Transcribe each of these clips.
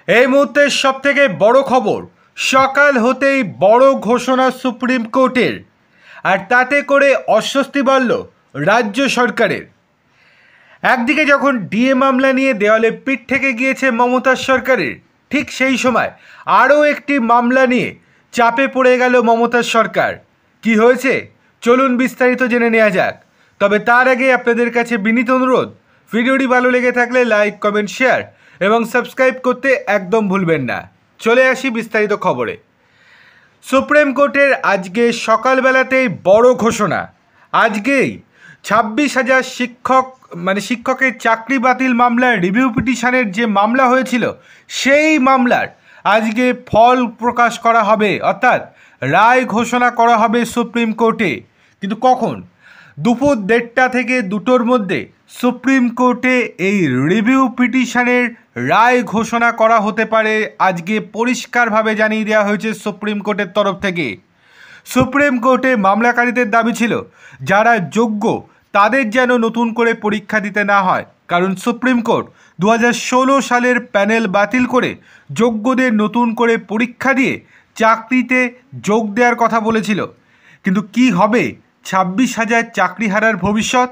এই মুহূর্তের সবথেকে বড় খবর, সকাল হতেই বড় ঘোষণা সুপ্রিম কোর্টের, আর তাতে করে অস্বস্তি বাড়ল রাজ্য সরকারের। একদিকে যখন ডিএ মামলা নিয়ে দেওয়ালে পিঠ থেকে গিয়েছে মমতার সরকারের, ঠিক সেই সময় আরও একটি মামলা নিয়ে চাপে পড়ে গেল মমতার সরকার। কি হয়েছে চলুন বিস্তারিত জেনে নেওয়া যাক। তবে তার আগে আপনাদের কাছে বিনীত অনুরোধ, ভিডিওটি ভালো লেগে থাকলে লাইক, কমেন্ট, শেয়ার এবং সাবস্ক্রাইব করতে একদম ভুলবেন না। চলে আসি বিস্তারিত খবরে। সুপ্রিম কোর্টের আজকে সকালবেলাতেই বড় ঘোষণা। আজকেই 26,000 শিক্ষকের চাকরি বাতিল মামলার রিভিউ পিটিশনের যে মামলা হয়েছিল, সেই মামলার আজকে ফল প্রকাশ করা হবে, অর্থাৎ রায় ঘোষণা করা হবে সুপ্রিম কোর্টে। কিন্তু কখন? দুপুর 1:30 থেকে 2টোর মধ্যে সুপ্রিম কোর্টে এই রিভিউ পিটিশনের রায় ঘোষণা করা হতে পারে, আজকে পরিষ্কারভাবে জানিয়ে দেওয়া হয়েছে সুপ্রিম কোর্টের তরফ থেকে। সুপ্রিম কোর্টে মামলাকারীদের দাবি ছিল যারা যোগ্য তাদের যেন নতুন করে পরীক্ষা দিতে না হয়, কারণ সুপ্রিম কোর্ট 2016 সালের প্যানেল বাতিল করে যোগ্যদের নতুন করে পরীক্ষা দিয়ে চাকরিতে যোগ দেওয়ার কথা বলেছিল। কিন্তু কি হবে 26,000 চাকরিহারার ভবিষ্যৎ?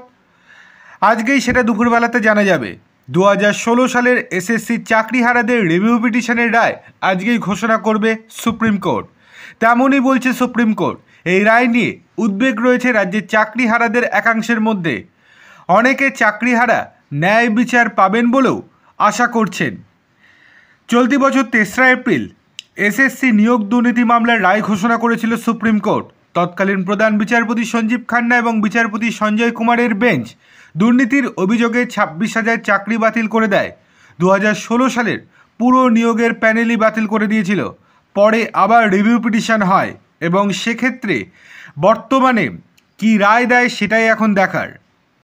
আজকেই সেটা দুপুরবেলাতে জানা যাবে। 2016 সালের এসএসসি চাকরিহারাদের রিভিউ পিটিশনের রায় আজকেই ঘোষণা করবে সুপ্রিম কোর্ট। তেমনই বলছে সুপ্রিম কোর্ট। এই রায় নিয়ে উদ্বেগ রয়েছে রাজ্যের চাকরিহারাদের একাংশের মধ্যে। অনেকে চাকরিহারা ন্যায় বিচার পাবেন বলেও আশা করছেন। চলতি বছর 3রা এপ্রিল এসএসসি নিয়োগ দুর্নীতি মামলার রায় ঘোষণা করেছিল সুপ্রিম কোর্ট। তৎকালীন প্রধান বিচারপতি সঞ্জীব খান্না এবং বিচারপতি সঞ্জয় কুমারের বেঞ্চ দুর্নীতির অভিযোগে 26,000 চাকরি বাতিল করে দেয়। 2016 সালের পুরো নিয়োগের প্যানেলই বাতিল করে দিয়েছিল। পরে আবার রিভিউ পিটিশন হয় এবং সেক্ষেত্রে বর্তমানে কি রায় দেয় সেটাই এখন দেখার।